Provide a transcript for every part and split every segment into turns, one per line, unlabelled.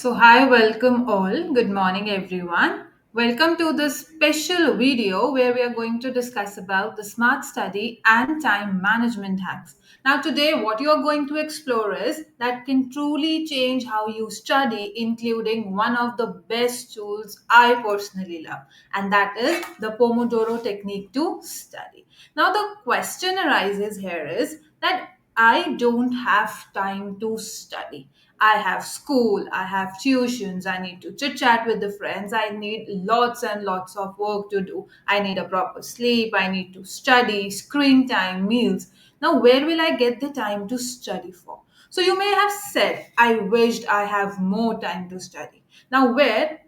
Hi, welcome all. Good morning, everyone. Welcome to this special video where we are going to discuss about the smart study and time management hacks. Now, today, what you are going to explore is that can truly change how you study, including one of the best tools I personally love, and that is the Pomodoro technique to study. Now, the question arises here is that I don't have time to study. I have school, I have tuitions, I need to chit chat with the friends, I need lots and lots of work to do. I need a proper sleep, I need to study, screen time, meals. Now, where will I get the time to study for? So, you may have said, I wished I have more time to study. Now,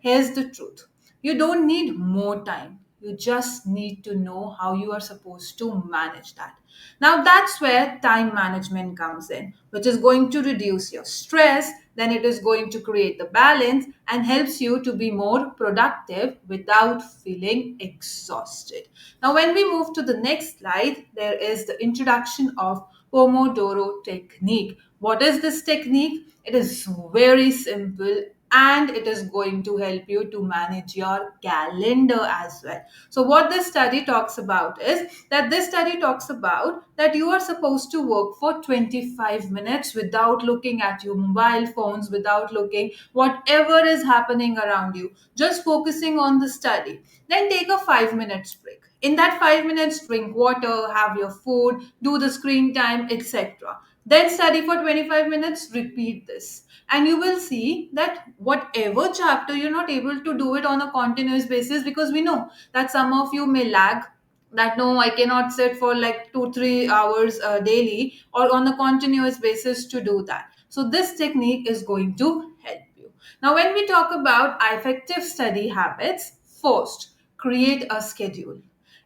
here's the truth, you don't need more time. You just need to know how you are supposed to manage that. Now, that's where time management comes in, which is going to reduce your stress, then it is going to create the balance and helps you to be more productive without feeling exhausted. Now, when we move to the next slide, there is the introduction of Pomodoro technique. What is this technique? It is very simple and it is going to help you to manage your calendar as well. So what this study talks about is that this study talks about that you are supposed to work for 25 minutes without looking at your mobile phones, without looking whatever is happening around you, just focusing on the study. Then take a 5 minutes break. In that 5 minutes, drink water, have your food, do the screen time, etc. Then study for 25 minutes, repeat this. And you will see that whatever chapter you're not able to do it on a continuous basis, because we know that some of you may lag, that no, I cannot sit for like 2 3 hours daily or on a continuous basis to do that. So this technique is going to help you. Now, when we talk about effective study habits, first, create a schedule.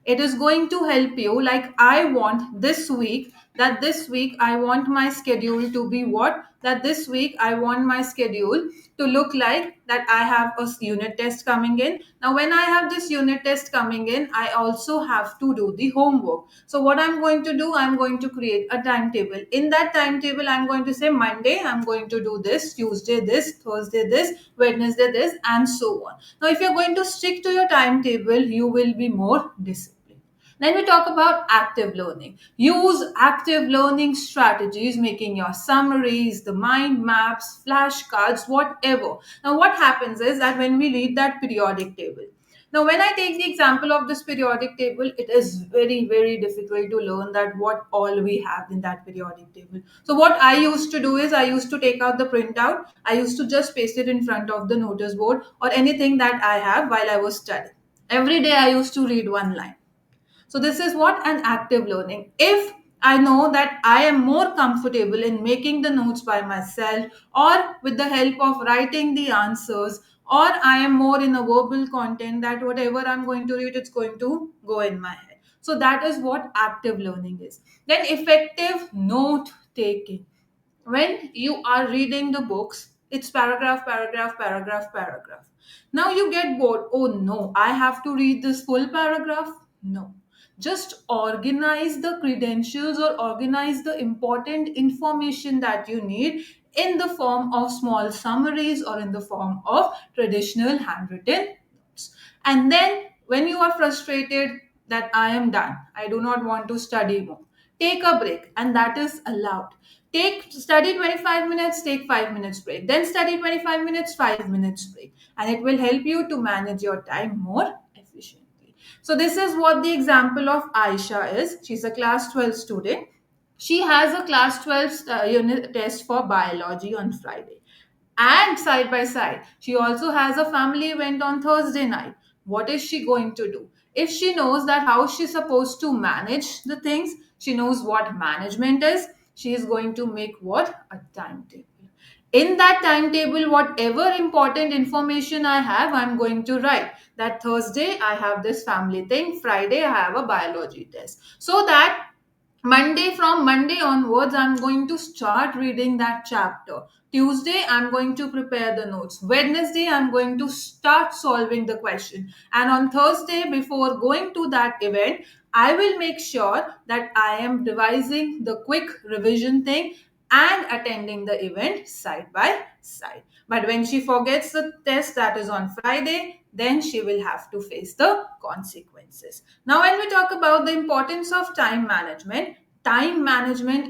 It is going to help you, like I want this week, that this week I want my schedule to be what, that this week I want my schedule to look like that I have a unit test coming in. Now, when I have this unit test coming in, I also have to do the homework. So what I'm going to do, I'm going to create a timetable. In that timetable, I'm going to say Monday I'm going to do this, Tuesday this, Thursday this, Wednesday this, and so on. Now, if you're going to stick to your timetable, you will be more disciplined. Then we talk about active learning. Use active learning strategies, making your summaries, the mind maps, flashcards, whatever. Now, what happens is that when we read that periodic table, now, when I take the example of this periodic table, it is very, very difficult to learn that what all we have in that periodic table. So, what I used to do is I used to take out the printout, I used to just paste it in front of the notice board or anything that I have while I was studying. Every day I used to read one line. So this is what an active learning. If I know that I am more comfortable in making the notes by myself or with the help of writing the answers, or I am more in a verbal content that whatever I'm going to read, it's going to go in my head. So that is what active learning is. Then effective note taking. When you are reading the books, it's paragraph, paragraph, paragraph, paragraph. Now you get bored. Oh no, I have to read this full paragraph. No, just organize the credentials or organize the important information that you need in the form of small summaries or in the form of traditional handwritten notes. And then when you are frustrated that I am done, I do not want to study more, take a break, and that is allowed. Take study 25 minutes, take 5 minutes break, then study 25 minutes, 5 minutes break, and it will help you to manage your time more efficiently. So this is what the example of Aisha is. She's a class 12 student. She has a class 12 unit test for biology on Friday. And side by side, she also has a family event on Thursday night. What is she going to do? If she knows that how she's supposed to manage the things, she knows what management is, she is going to make what? A timetable. In that timetable, whatever important information I have, I'm going to write that Thursday I have this family thing, Friday I have a biology test. So that from Monday onwards, I'm going to start reading that chapter. Tuesday, I'm going to prepare the notes. Wednesday, I'm going to start solving the question. And on Thursday, before going to that event, I will make sure that I am revising the quick revision thing and attending the event side by side. But when she forgets the test that is on Friday, then she will have to face the consequences. Now, when we talk about the importance of time management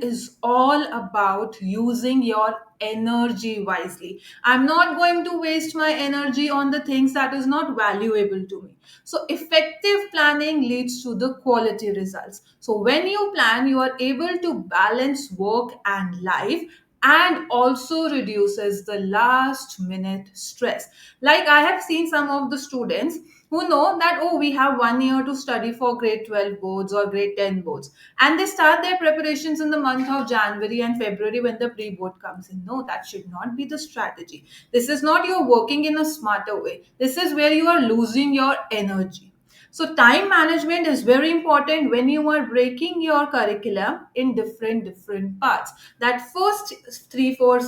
is all about using your energy wisely. I'm not going to waste my energy on the things that is not valuable to me. So effective planning leads to the quality results. So when you plan, you are able to balance work and life, and also reduces the last minute stress. Like I have seen some of the students who know that, oh, we have 1 year to study for grade 12 boards or grade 10 boards, and they start their preparations in the month of January and February when the pre board comes in. No, that should not be the strategy. This is not you're working in a smarter way. This is where you are losing your energy. So time management is very important when you are breaking your curriculum in different parts. That first 3 4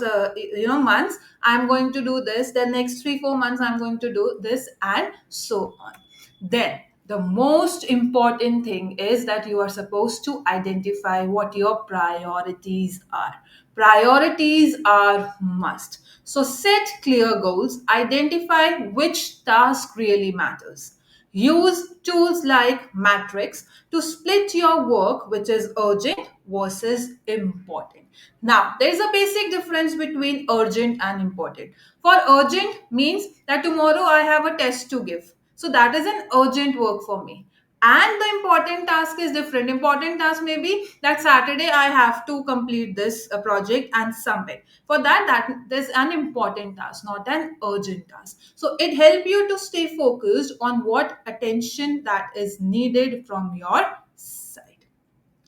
months I'm going to do this, the next 3 4 months I'm going to do this, and so on. Then the most important thing is that you are supposed to identify what your priorities are. Priorities are must. So set clear goals, identify which task really matters. Use tools like Matrix to split your work, which is urgent versus important. Now, there is a basic difference between urgent and important. For urgent means that tomorrow I have a test to give. So that is an urgent work for me. And the important task is different. Important task may be that Saturday I have to complete this project and submit. For that is an important task, not an urgent task. So it helps you to stay focused on what attention that is needed from your side.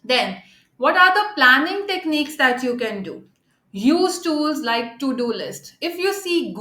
Then, what are the planning techniques that you can do? Use tools like to-do list. If you see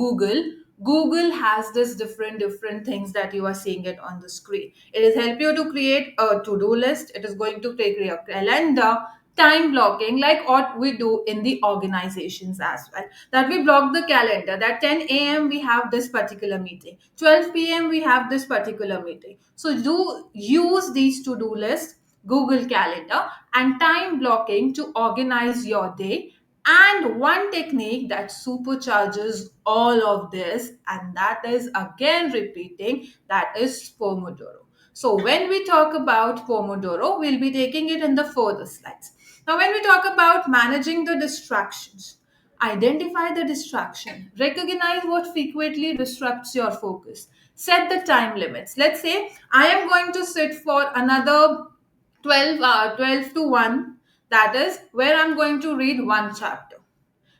Google has this different things that you are seeing it on the screen. It is help you to create a to-do list. It is going to take your calendar, time blocking, like what we do in the organizations as well. That we block the calendar. That 10 a.m. we have this particular meeting. 12 p.m. we have this particular meeting. So do use these to-do lists, Google Calendar, and time blocking to organize your day. And one technique that supercharges all of this, and that is again repeating, that is Pomodoro. So, when we talk about Pomodoro, we'll be taking it in the further slides. Now, when we talk about managing the distractions, identify the distraction, recognize what frequently disrupts your focus, set the time limits. Let's say I am going to sit for another 12 to 1, that is where I'm going to read one chapter,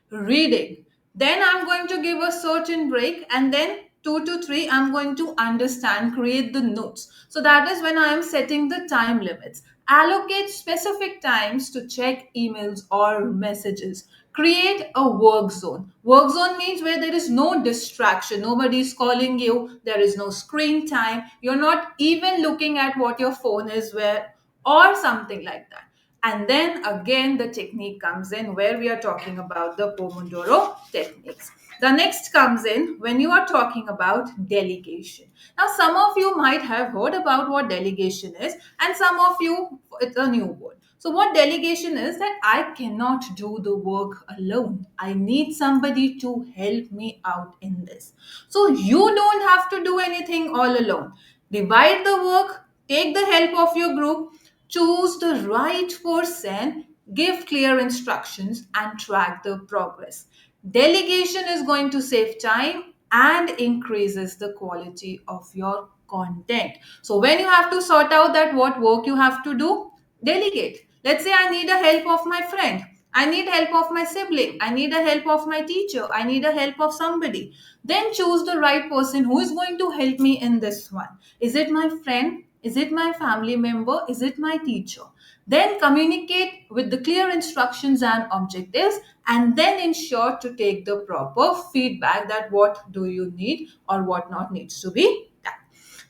reading. Then I'm going to give a certain break, and then 2 to 3 I'm going to understand, create the notes. So that is when I am setting the time limits. Allocate specific times to check emails or messages. Create a work zone. Work zone means where there is no distraction. Nobody is calling you. There is no screen time. You're not even looking at what your phone is where, or something like that. And then again, the technique comes in where we are talking about the Pomodoro techniques. The next comes in when you are talking about delegation. Now, some of you might have heard about what delegation is, and some of you, it's a new word. So, what delegation is that I cannot do the work alone. I need somebody to help me out in this. So, you don't have to do anything all alone. Divide the work, take the help of your group, choose the right person, give clear instructions, and track the progress. Delegation is going to save time and increases the quality of your content. So when you have to sort out that what work you have to do, delegate. Let's say I need a help of my friend. I need help of my sibling. I need a help of my teacher. I need a help of somebody. Then choose the right person who is going to help me in this one. Is it my friend? Is it my family member? Is it my teacher? Then communicate with the clear instructions and objectives, and then ensure to take the proper feedback that what do you need or what not needs to be done.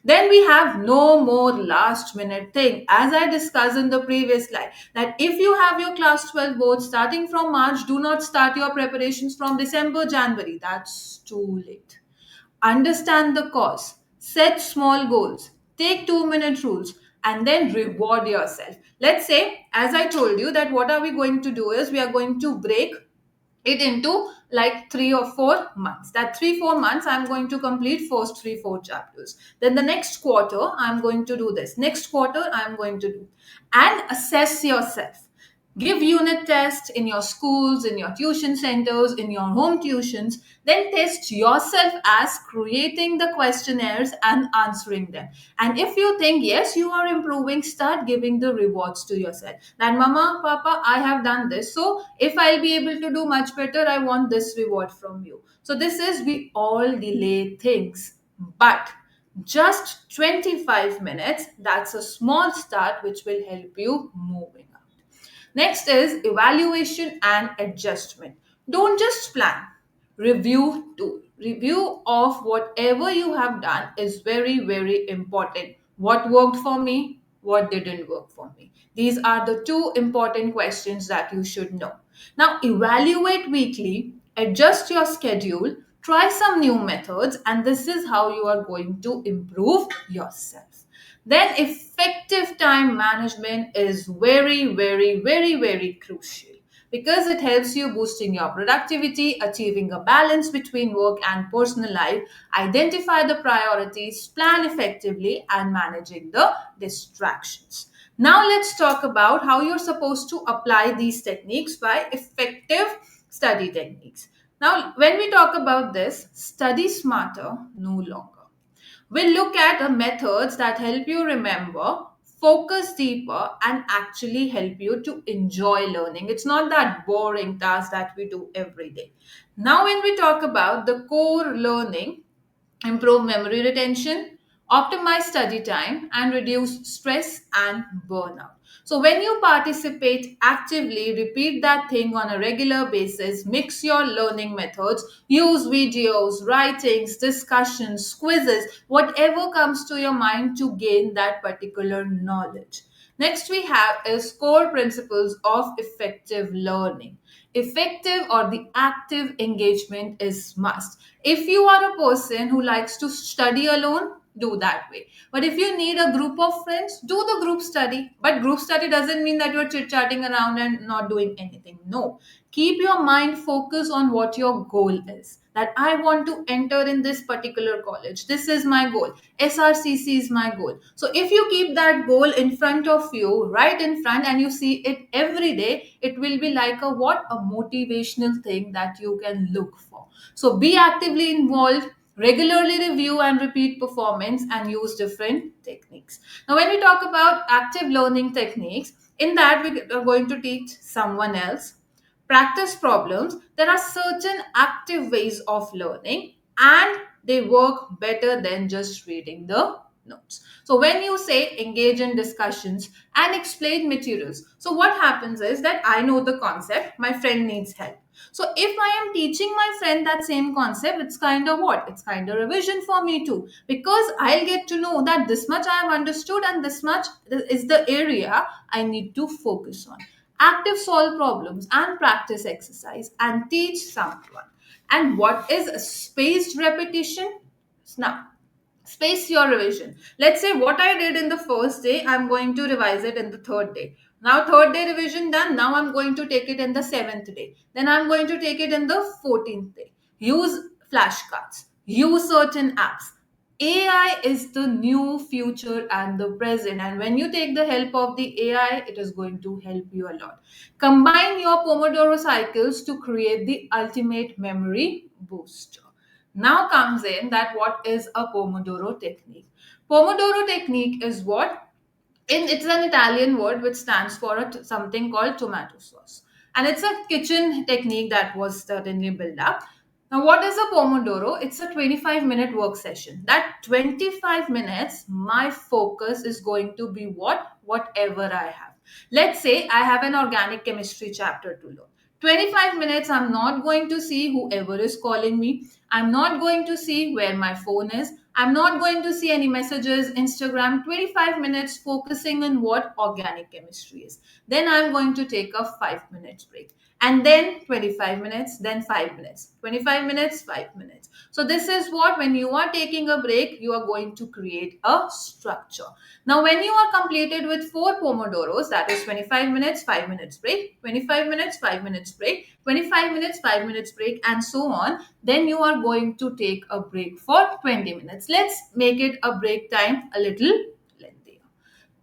Then we have no more last minute thing. As I discussed in the previous slide, that if you have your class 12 board starting from March, do not start your preparations from December, January. That's too late. Understand the cause, set small goals, take 2 minute rules, and then reward yourself. Let's say, as I told you, that what are we going to do is we are going to break it into like 3 or 4 months. That 3 4 months I'm going to complete first 3 4 chapters. Then the next quarter I'm going to do this. Next quarter I'm going to do, and assess yourself. Give unit tests in your schools, in your tuition centers, in your home tuitions. Then test yourself as creating the questionnaires and answering them. And if you think yes, you are improving, start giving the rewards to yourself. That mama, papa, I have done this. So if I'll be able to do much better, I want this reward from you. So this is, we all delay things. But just 25 minutes, that's a small start which will help you moving up. Next is evaluation and adjustment. Don't just plan, review too. Review of whatever you have done is very, very important. What worked for me? What didn't work for me? These are the two important questions that you should know. Now, evaluate weekly, adjust your schedule, try some new methods, and this is how you are going to improve yourself. Then effective time management is very, very, very, very crucial because it helps you boosting your productivity, achieving a balance between work and personal life, identify the priorities, plan effectively, and managing the distractions. Now let's talk about how you're supposed to apply these techniques by effective study techniques. Now, when we talk about this, study smarter no longer. We'll look at the methods that help you remember, focus deeper, and actually help you to enjoy learning. It's not that boring task that we do every day. Now, when we talk about the core learning, improve memory retention, optimize study time, and reduce stress and burnout. So, when you participate actively, repeat that thing on a regular basis, mix your learning methods, use videos, writings, discussions, quizzes, whatever comes to your mind to gain that particular knowledge. Next, we have is core principles of effective learning. Effective or the active engagement is must. If you are a person who likes to study alone, do that way. But if you need a group of friends, do the group study. But group study doesn't mean that you're chit chatting around and not doing anything. No. Keep your mind focused on what your goal is. That I want to enter in this particular college. This is my goal. SRCC is my goal. So if you keep that goal in front of you, right in front, and you see it every day, it will be like a what? A motivational thing that you can look for. So be actively involved, regularly review and repeat performance, and use different techniques. Now, when we talk about active learning techniques, in that we are going to teach someone else, practice problems. There are certain active ways of learning, and they work better than just reading the notes. So when you say engage in discussions and explain materials, so what happens is that I know the concept, my friend needs help. So if I am teaching my friend that same concept, it's kind of what? It's kind of revision for me too. Because I'll get to know that this much I have understood and this much is the area I need to focus on. Active solve problems and practice exercise and teach someone. And what is a spaced repetition? Now, space your revision. Let's say what I did in the first day, I'm going to revise it in the third day. Now, third day revision done. Now, I'm going to take it in the seventh day. Then, I'm going to take it in the 14th day. Use flashcards, use certain apps. AI is the new future and the present. And when you take the help of the AI, it is going to help you a lot. Combine your Pomodoro cycles to create the ultimate memory booster. Now comes in that what is a Pomodoro technique. Pomodoro technique is what? It's an Italian word which stands for something called tomato sauce. And it's a kitchen technique that was certainly built up. Now, what is a Pomodoro? It's a 25-minute work session. That 25 minutes, my focus is going to be what? Whatever I have. Let's say I have an organic chemistry chapter to learn. 25 minutes, I'm not going to see whoever is calling me. I'm not going to see where my phone is. I'm not going to see any messages, Instagram, 25 minutes focusing on what organic chemistry is. Then I'm going to take a 5 minutes break. And then 25 minutes, then 5 minutes. 25 minutes, 5 minutes. So this is what, when you are taking a break, you are going to create a structure. Now, when you are completed with 4 Pomodoros, that is 25 minutes, 5 minutes break, 25 minutes, 5 minutes break, 25 minutes, 5 minutes break, and so on, then you are going to take a break for 20 minutes. Let's make it a break time a little lengthier.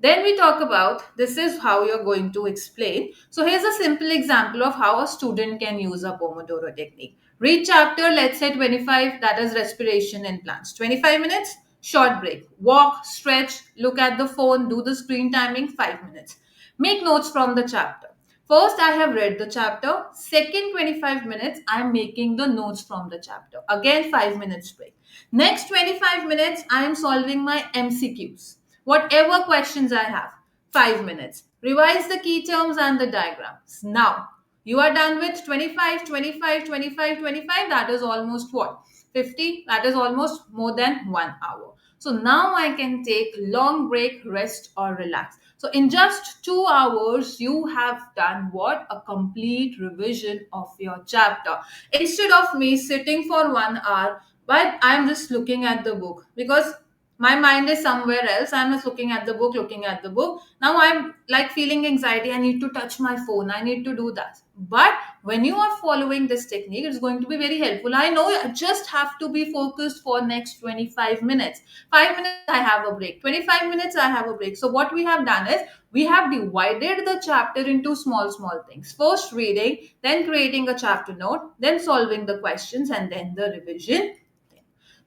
Then we talk about this is how you're going to explain. So here's a simple example of how a student can use a Pomodoro technique. Read chapter, let's say 25, that is respiration in plants. 25 minutes, short break. Walk, stretch, look at the phone, do the screen timing, 5 minutes. Make notes from the chapter. First, I have read the chapter. Second 25 minutes, I am making the notes from the chapter. Again, 5 minutes break. Next 25 minutes, I am solving my MCQs. Whatever questions I have, 5 minutes. Revise the key terms and the diagrams. Now, you are done with 25, 25, 25, 25. That is almost what? 50. That is almost more than 1 hour. So now I can take long break, rest or relax. So in just 2 hours, you have done what? A complete revision of your chapter. Instead of me sitting for 1 hour, but I'm just looking at the book because my mind is somewhere else. I'm just looking at the book, looking at the book. Now I'm like feeling anxiety. I need to touch my phone. I need to do that. But when you are following this technique, it's going to be very helpful. I know I just have to be focused for next 25 minutes. 5 minutes, I have a break. 25 minutes, I have a break. So what we have done is we have divided the chapter into small, small things. First reading, then creating a chapter note, then solving the questions, and then the revision.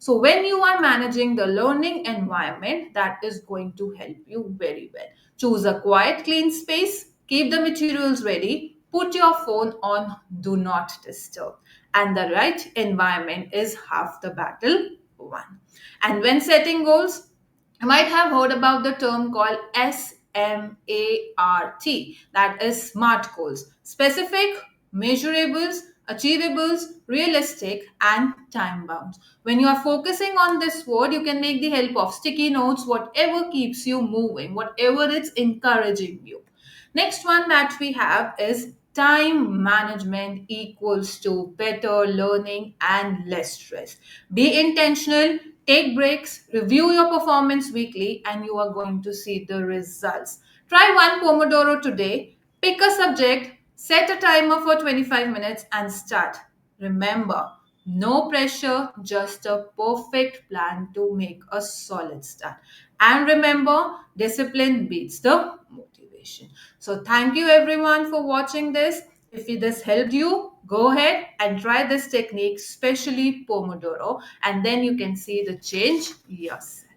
So when you are managing the learning environment, that is going to help you very well. Choose a quiet, clean space, keep the materials ready, put your phone on do not disturb. And the right environment is half the battle won. And when setting goals, you might have heard about the term called SMART, that is SMART goals: specific, measurables, achievables, realistic, and time bound. When you are focusing on this word, you can make the help of sticky notes, whatever keeps you moving, whatever it's encouraging you. Next one that we have is time management equals to better learning and less stress. Be intentional, take breaks, review your performance weekly, and you are going to see the results. Try one Pomodoro today, pick a subject, set a timer for 25 minutes, and start. Remember, no pressure, just a perfect plan to make a solid start. And remember, discipline beats the motivation. So, thank you everyone for watching this. If this helped you, go ahead and try this technique, especially Pomodoro, and then you can see the change yourself.